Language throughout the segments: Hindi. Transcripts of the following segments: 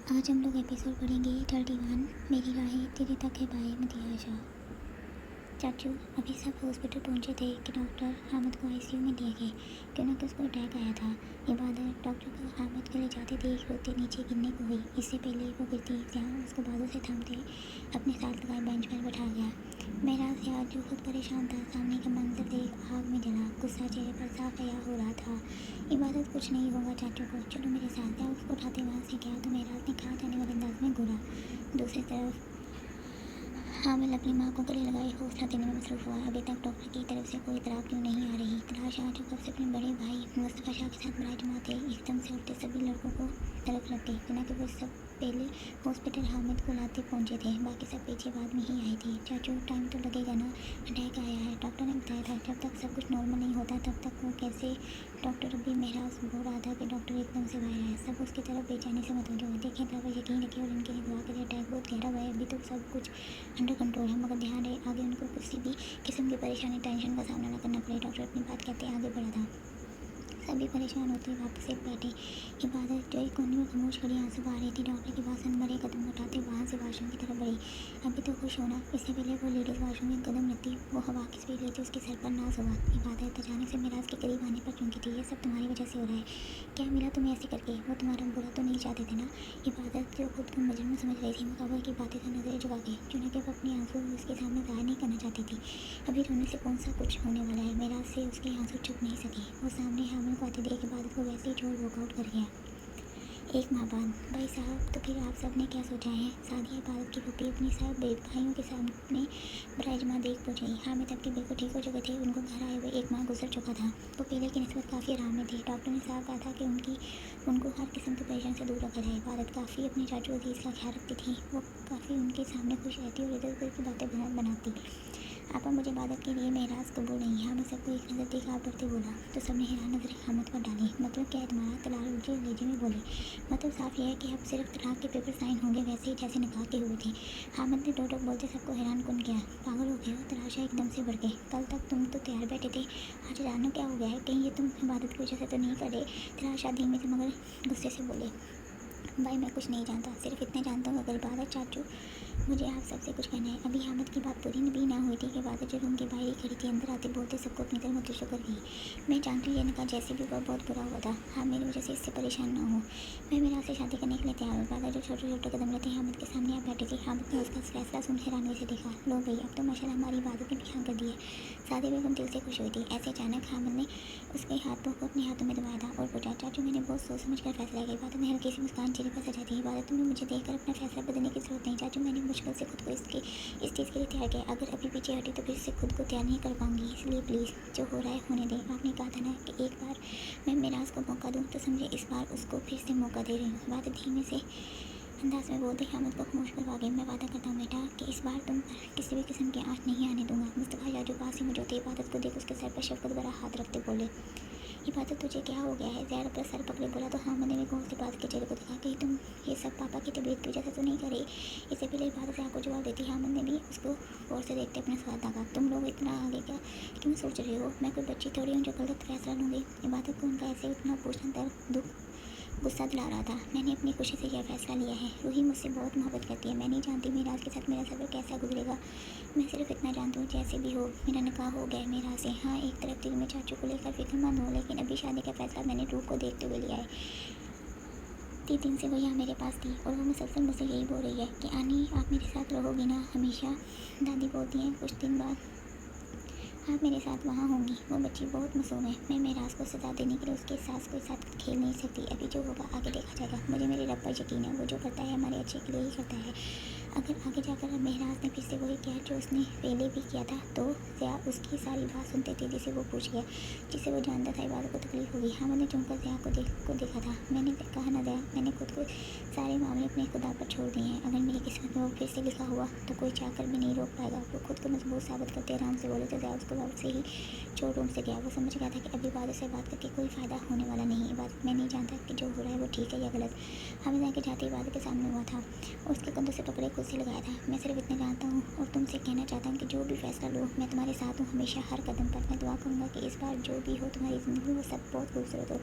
आज हम लोग एपिसोड पढ़ेंगे 31 मेरी राहें तेरे तक है बाय मदिया शाह। चाचू अभी सब हॉस्पिटल पहुंचे थे कि डॉक्टर हामिद को आईसीयू में दिया गया क्योंकि उसको अटैक आया था। इबादत डॉक्टर को हामिद को ले जाते देख रोते नीचे गिरने को हुई। इससे पहले वो गिरती जहाँ उसको बाजू से थामते अपने साथ लगाए बेंच पर बैठा गया। महराज यार जो खुद परेशान था सामने का मंजर देख आग में जला, गुस्सा चेहरे पर साफ हया हो रहा था। इबादत कुछ नहीं होगा चाचू को, चलो मेरे साथ। क्या उसको उठाते वहाँ से गया तो महराज ने कहा जाने वाले अंदाज में घूरा। दूसरी तरफ हामिद अपनी माँ को गले लगाए हौसला देने में मसरूफ़ हुआ। अभी तक डॉक्टर की तरफ से कोई इतराब क्यों नहीं आ रही। तलाश आज कब से अपने बड़े भाई मुस्तफ़ा शाह के साथ बड़ा जमात थे। एकदम से उठते सभी लड़कों को तरफ लग गई, बिना कि वो सब पहले हॉस्पिटल हामिद को लाते पहुंचे थे, बाकी सब पीछे बाद में ही आई थी। चाचू टाइम तो लगेगा ना, अटैक आया है, डॉक्टर ने बताया था। जब तक सब कुछ नॉर्मल नहीं होता तब तक वो कैसे। डॉक्टर अभी महराज बोल रहा था कि डॉक्टर एकदम से बाहर आया। सब उसकी तरफ बेचैनी से मतवजह हुए। देखें अल्लाह यकीन रखें और इनके लिए दुआ करें। अटैक बहुत गहरा हुआ है, अभी तो सब कुछ अंडर कंट्रोल है, मगर ध्यान रहे आगे उनको किसी भी किस्म की परेशानी टेंशन का सामना न करना पड़े। डॉक्टर अपनी बात कहते आगे बढ़ा था। सभी परेशान होते वापस एक बैठे। इबादत जो एक कोने में खामोश खड़ी आंसू बहा रही थी, डॉक्टर के पास भरे कदम उठाते वहाँ से वॉशरूम की तरफ बढ़ी। अभी तो खुश होना। इससे पहले वो लेडीज़ वॉशरूम में कदम रखती वो हवा की स्पीड लेती उसके सर पर नाज हुआ। इबादत अचानक से मिराज के करीब आने पर चौंकी थी। ये सब तुम्हारी वजह से हो रहा है। क्या मिला तुम्हें ऐसे करके? वो तुम्हारा बुरा तो नहीं चाहते थे ना। इबादत जो खुद को मजनून समझ रही थी, मुकाबले की बातें से नजरें झुका के चुना के वो अपने आंसू उसके सामने जाहिर नहीं करना चाहती थी। अभी रोने से कौन सा कुछ होने वाला है। मिराज से उसके आंसू छुप नहीं सके। वो सामने हामिद को आते देख इबादत को वैसे ही छोड़ वॉकआउट कर गया। एक माह बाद। भाई साहब तो फिर आप सब ने क्या सोचा है? सादिया इबादत की पपी अपनी सब भाइयों के सामने बराजमा देख पहुँच गई। हामिद अब के बिल्कुल ठीक हो चुके थे। उनको घर आए हुए एक माह गुजर चुका था। वो पहले की निस्बत काफ़ी आराम में थी। डॉक्टर ने साफ कहा था कि उनको हर किस्म की परेशानी से दूर रखा जाए। इबादत काफ़ी अपने चाचू अजीज़ का ख्याल रखती थी। वो काफ़ी उनके सामने खुश रहती और इधर उधर की बातें बनाती। आपा मुझे इबादत के लिए महराज कबूल नहीं है। हामिद सबको एक नज़र देख आप बढ़ते बोला तो सबने हैरान नजरें हामिद पर डाली। मतलब क्या है तुम्हारा? तलाल उलझे लेजे में बोले। मतलब साफ यह है कि अब सिर्फ तलाक के पेपर साइन होंगे वैसे ही जैसे निकाह के हुए थे। हामिद ने टोटक बोलते सबको हैरान कौन किया। पागल हो गए हो? तलाशा एकदम से बढ़ गए। कल तक तुम तो तैयार बैठे थे, आज जानो क्या हो गया है? कहीं ये तुम इबादत की वजह से तो नहीं कर रहे? तलाशा धीमे से मगर गुस्से से बोले। भाई मैं कुछ नहीं जानता, सिर्फ इतने जानता हूँ अगर इबादत चाचू मुझे आप सबसे कुछ कहना है। अभी हामिद की बात पूरी भी ना हुई थी कि इबादत जो रूम के बाहर ही खड़ी थी अंदर आते बोलते सबको अपनी तरफ मुतशक्किर कर गई। मैं जानती हूँ ये निकाह जैसे भी हुआ बहुत बुरा हुआ था। हाँ मेरी वजह से इससे परेशान ना हो। मैं मेरा से शादी करने के लिए तैयार हूँ। इबादत जो छोटे छोटे कदम लेते हामिद के सामने आप बैठी थी। हामिद ने उसका फैसला सुन हैरानी से देखा। लो भाई अब तो माशाल्लाह हमारी इबादत ने भी हाँ कर दी है। सादी बेगम दिल से खुश हुई थी। ऐसे अचानक हामिद ने उसके हाथों को अपने हाथों में दबाया था और पूछा चाचू मैंने बहुत सोच समझ कर फैसला किया। इबादत ने हल्की सी मुस्कान चेहरे पर सजा दी। इबादत तुम्हें मुझे देखकर अपना फैसला बदलने की जरूरत नहीं। चाचू मैंने मुश्किल से खुद को इस चीज़ के लिए तैयार किया। अगर अभी पीछे हटी तो फिर से खुद को तैयार नहीं कर पाऊंगी। इसलिए प्लीज़ जो हो रहा है होने दें। आपने कहा था ना कि एक बार मैं मिराज को मौका दूँ तो समझे इस बार उसको फिर से मौका दे रही हूँ। इबादत धीमे से अंदाज में बोलते हामिद को खामोश करवा गई। मैं वादा करता हूँ बेटा कि इस बार तुम किसी भी किस्म की आँच नहीं आने दूंगा। मुस्तफ़ा या जो पास ही मौजूद थे इबादत को देख उसके सर पर शफकत भरा हाथ रखते बोले। इबादत तुझे क्या हो गया है? ज़ैर अपना सर पकड़े बोला तो हामिद ने गौर से इबादत के चेहरे को देखा। कहीं तुम ये सब पापा की तबीयत की वजह से तो नहीं करे? इससे पहले इबादत से आपको जवाब देती हामिद ने भी उसको गौर से देखते अपना स्वाद दागा। तुम लोग इतना आगे क्या क्यों सोच रहे हो? मैं कोई बच्ची थोड़ी हूँ जो गलत फैसला लूँगी। इबादत को उनका ऐसे उतना पूछना दर्द दुख गुस्सा दिला रहा था। मैंने अपनी खुशी से यह फैसला लिया है। रूही मुझसे बहुत मोहब्बत करती है। मैं नहीं जानती मिराज के साथ मेरा सफ़र कैसा गुजरेगा। मैं सिर्फ इतना जानती हूँ जैसे भी हो मेरा निकाह हो गया मेरा से। हाँ एक तरफ दिल में चाचू को लेकर फिक्रमंद हो, लेकिन अभी शादी का फैसला मैंने रूह को देखते हुए लिया है। 3 दिन से वो यहाँ मेरे पास थी और वो मुसलसल मुझसे यही बोल रही है कि आनी आप मेरे साथ रहोगी ना हमेशा। दादी बोलती हैं कुछ दिन बाद आप मेरे साथ वहाँ होंगी। वो बच्ची बहुत मासूम है। मैं मेराज को सजा देने के लिए उसके साथ कोई साथ खेल नहीं सकती। अभी जो होगा आगे देखा जाएगा। मुझे मेरे रब पर यकीन है, वो जो करता है हमारे अच्छे के लिए ही करता है। अगर आगे जाकर महराज ने फिर से वही किया जो उसने पहले भी किया था तो ज़िया उसकी सारी बात सुनते थे जिसे वो पूछ गया, जिसे वो जानता था इबादत को तकलीफ होगी। हामिद ने चुनकर ज़िया को देखा था। मैंने कहा ना ज़िया मैंने खुद को सारे मामले अपने खुदा पर छोड़ दिए हैं। अगर मेरी किस्मत में वो फिर से लिखा हुआ तो कोई चाहकर भी नहीं रोक पाएगा। वो खुद को मजबूत साबित करते आराम से बोले तो ज़िया उसको के बाद से ही चोर रूम से गया। वो समझ गया था कि अभी इबादत से बात करके कोई फ़ायदा होने वाला नहीं। इबादत मैं नहीं जानता कि जो हो रहा है वो ठीक है या गलत। हामिद आके जाते इबादत के सामने हुआ था, उसके कंधों से पकड़े कुर्सी लगाया था। मैं सिर्फ इतना जानता हूँ और तुमसे कहना चाहता हूँ कि जो भी फैसला लो मैं तुम्हारे साथ हूँ हमेशा, हर कदम पर। मैं दुआ करूँगा कि इस बार जो भी हो तुम्हारी ज़िंदगी वो सब बहुत खूबसूरत हो।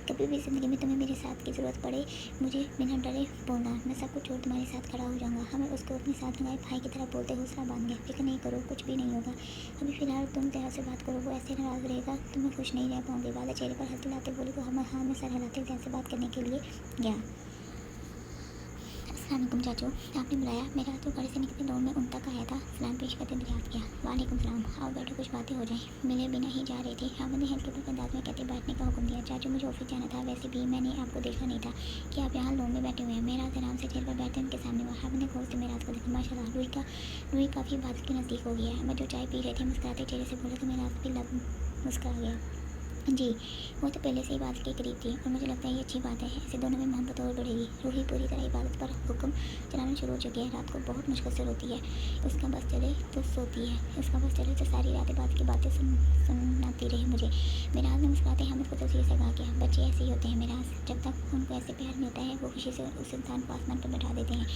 कभी भी ज़िंदगी में तुम्हें मेरे साथ की ज़रूरत पड़े मुझे बिना डरे बोलना, मैं सब कुछ छोड़ तुम्हारे साथ खड़ा हो जाऊँगा। हमें उसको अपने साथ लगाए भाई की तरह बोलते हौसला बांध गया। फिक्र नहीं करो, कुछ भी नहीं होगा। अभी फ़िलहाल तुम तरह से बात करो, वो ऐसे नाराज़ रहेगा तो मैं खुश नहीं रह पाऊँगी। वादा चेहरे पर हंसी लाते बोली तो हम हाँ में सर हिलाते ध्यान से बात करने के लिए गया। अस्सलाम चाचू, आपने बुलाया? मेरा तो घर से निकलते दौड़ में उन तक आया था। सलाम पेश करते दरियाफ्त किया। वालेकुम सलाम, आओ बैठो, कुछ बातें हो जाएं। मिले बिना ही जा रही थी। हामिद ने हल्के फुल्के अंदाज में कहते बैठने का हुक्म दिया। चाचू मुझे ऑफिस जाना था, वैसे भी मैंने आपको देखा नहीं था कि आप यहाँ लोन में बैठे हुए हैं। मेराज आराम से चेयर पर बैठे उनके सामने हुआ। हामिद ने गौर से मेराज को देखा। माशाल्लाह रूही काफ़ी इबादत के नज़दीक हो गया है। मैं जो चाय पी रहे थे मुस्कुराते चेहरे से बोले तो मेराज भी लब मुस्कुरा गया। जी, वो तो पहले से इबादत के करीब थी और मुझे लगता है ये अच्छी बात है। ऐसे दोनों में मोहब्बत और बढ़ेगी। रूही पूरी तरह इबादत पर हुक्म चलाना शुरू हो चुकी है। रात को बहुत मुश्किल से रोती है, उसका बस चले तो सोती है, उसका बस चले तो सारी रात इबादत की बातें सुनाती रही मुझे। मेराज ने मुस्कुराते हामिद को तस्वीर से कहा किया, बच्चे ऐसे ही होते हैं मेराज, जब तक उनको ऐसे प्यार मिलता है वो खुशी से उस इंसान को आसमान पर बैठा देते हैं,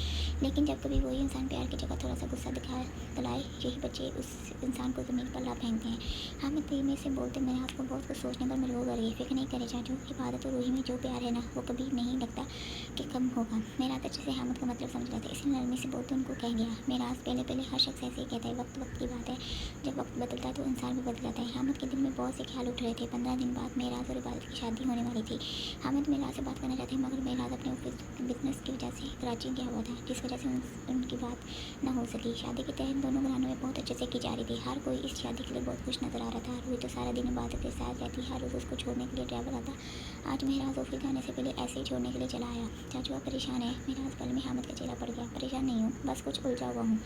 लेकिन जब कभी वही इंसान प्यार की जगह थोड़ा सा गुस्सा दिलाए यही बच्चे उस इंसान को ज़मीन पर ला फेंकते हैं। हामिद धीमे से बोलते मेराज को बहुत कुछ सोचने पर मजबूर कर रही है। फिक्र नहीं करे चाचू, इबादत और रूही में जो प्यार है ना वो कभी नहीं लगता कि कम होगा। मेराज अच्छे से हामिद का मतलब समझ लेते, इसलिए नरमी से बोलते उनको कह गया। मेराज पहले हर शख्स ऐसे ही कहता है, वक्त की बात है, जब वक्त बदलता है तो इंसान भी बदल जाता है। हामिद के दिल में बहुत से ख्याल उठ रहे थे। 15 दिन बाद मेराज और इबादत की शादी होने वाली थी। हामिद मेराज से बात करना चाहते मगर मेराज अपने ऑफिस बिजनेस की वजह से कराची गया हुआ था, जिस वजह से उनकी बात ना हो सकी। शादी के तहत दोनों घरानों में बहुत अच्छे से की जा रही थी। हर कोई इस शादी के लिए बहुत खुश नजर आ रहा था। रूही तो सारा दिन इबादत के साथ रहती, हर रोज़ उसको छोड़ने के लिए ड्राइवर आता। आज मेराज ऑफिस जाने से पहले ऐसे ही छोड़ने के लिए चला आया। चाचू आप परेशान है? मेराज पल में हामिद का चेहरा पड़ गया। परेशान नहीं हूँ, बस कुछ उलझा हुआ हूँ।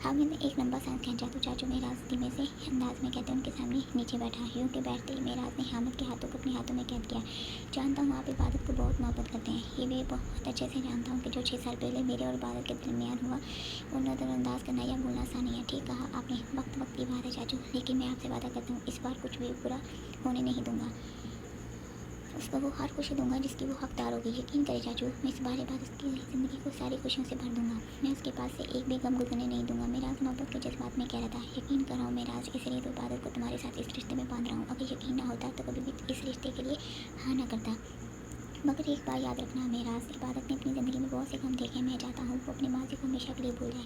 हामिद ने एक लंबा सांस खींचा तो चाचू मेराज धीमे से अंदाज में कहते उनके सामने नीचे बैठा। यूँ के बैठते ही मेराज ने हामिद के हाथों को अपने हाथों में कैद किया। जानता हूँ आप इबादत को बहुत मोहब्बत करते हैं, ये भी बहुत अच्छे से जानता हूँ कि जो 6 साल पहले मेरे और इबादत के दरमियान हुआ वो नज़रअंदाज करना या भूलना आसान नहीं है। ठीक कहा आपने, वक्त की बात है चाचू, लेकिन मैं आपसे वादा करता हूँ इस बार कुछ भी बुरा होने नहीं दूंगा। उसको वो हर खुशी दूंगा जिसकी वो हकदार होगी। यकीन करे चाचू, मैं इस बार इबादत की ज़िंदगी को सारी खुशियों से भर दूंगा। मैं उसके पास से एक भी गम गुजरने नहीं दूंगा। मेराज मोहब्बत के जज्बात में कह रहा था। यकीन कर रहा हूँ मेराज, इसलिए तो इबादत को तुम्हारे साथ इस रिश्ते में बांध रहा हूँ। अगर यकीन ना होता तो कभी भी इस रिश्ते के लिए हाँ ना करता। मगर एक बार याद रखना मेराज, इबादत ने अपनी ज़िंदगी में बहुत से गम देखे। मैं चाहता हूँ वो अपने माजी को हमेशा के लिए भूल जाए,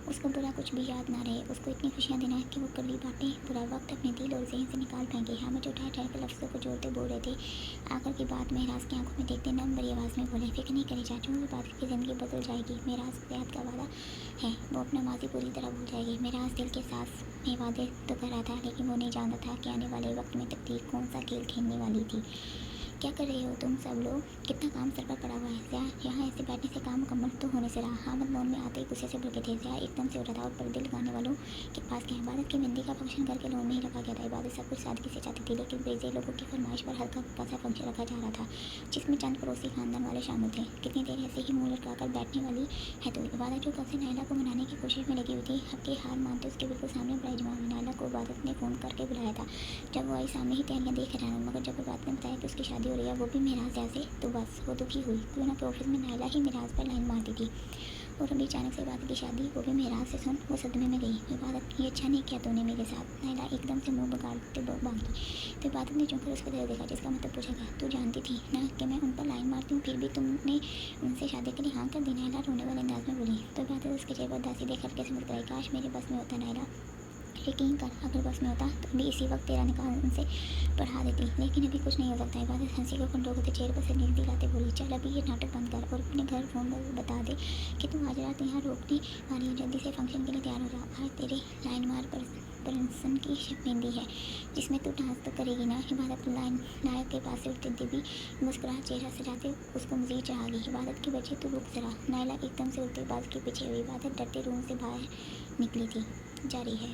उसको बुरा कुछ भी याद ना रहे। उसको इतनी खुशियाँ देना है कि वो कभी बातें बुरा वक्त अपने दिल और जहन से निकाल फेंके। हाँ मुझे उठाए कर लफ्ज़ों को जोड़ते बोल रहे थे। आखिर की बात मेराज की आंखों में देखते नम बड़ी आवाज़ में बोले, फिक्र नहीं करे चाचू, इबादत की ज़िंदगी बदल जाएगी। मेराज याद का वादा है, वो अपना माजी पूरी तरह भूल जाएगी। मेराज दिल के साथ में वादे तो कर रहा था, लेकिन वो नहीं जानता था कि आने वाले वक्त में तकदीर कौन सा खेल खेलने वाली थी। क्या कर रहे हो तुम सब लोग? कितना काम सर पर पड़ा हुआ है। ज़िया यहाँ ऐसे बैठने से काम मुकम्मल तो होने से रहा। हामिद लोन में आते ही गुस्से से भड़के थे। ज़िया एकदम से उठा था और पर्दे लगाने वालों के पास गया। इबादत की मेहंदी का फंक्शन करके लोन में ही रखा गया था। इबादत सब कुछ सादगी से चाहती थी, लेकिन बेजे लोगों की फरमाइश पर हल्का फुल्का सा फंक्शन रखा जा रहा था, जिसमें चंद पड़ोसी खानदान वाले शामिल थे। कितनी देर ऐसे ही मुँह लटका कर बैठने वाली है तो? इबादत जो कल से नायला को मनाने की कोशिश में लगी हुई थी, अब के हार मानते उसके बिल्कुल सामने बड़ा जवाब। नायला को इबादत ने फ़ोन करके बुलाया था। जब वो आई सामने ही तैयारियाँ देख रहा है, मगर जब इबादत ने बताया कि उसकी शादी हो रही है, वो भी मेराज जैसे, तो बस वो दुखी हुई। क्यों ना कि ऑफिस में नायला ही मेराज पर लाइन मारती थी और अभी अचानक से इबादत की शादी, वो भी मेराज से सुन वो सदमे में गई। इबादत ये अच्छा नहीं किया तूने मेरे साथ। नायला एकदम से मुंह बिगाड़ते भागी। तो इबादत ने चुनकर उसको तरफ देखा, जिसका मतलब पूछा गया, तू जानती थी ना कि मैं उन पर लाइन मारती हूँ, फिर भी तुमने उनसे शादी के लिए हाँ कर दी? नायला रोने वाले अंदाज में बोली। तो इबादत उसके चेहरे पर उदासी देख हल्के से मुस्कुराई। काश मेरे बस में होता नायला, यकीन कर अगर बस में होता तो अभी इसी वक्त तेरा निकाह उनसे पढ़ा देती, लेकिन अभी कुछ नहीं हो सकता। इबादत हंसी को कंट्रोल करते चेहरे पर से नींद दिलाते बोली, चल अभी ये नाटक बंद कर और अपने घर फोन पर बता दे कि तुम आज रात यहाँ रोकने वाली है। जल्दी से फंक्शन के लिए तैयार हो जा। आज तेरे लाइन मार परसन की मेहंदी है, जिसमें तू डांस तो करेगी ना? इबादत लाइन नायक के पास से उठते भी मुस्कुरा चेहरा सजाते उसको मजीद चाह गई। इबादत के बच्चे तो रुक जरा। नायला एकदम से उठते इबादत के पीछे हुई। इबादत डरते रूम से बाहर निकली थी। जारी है।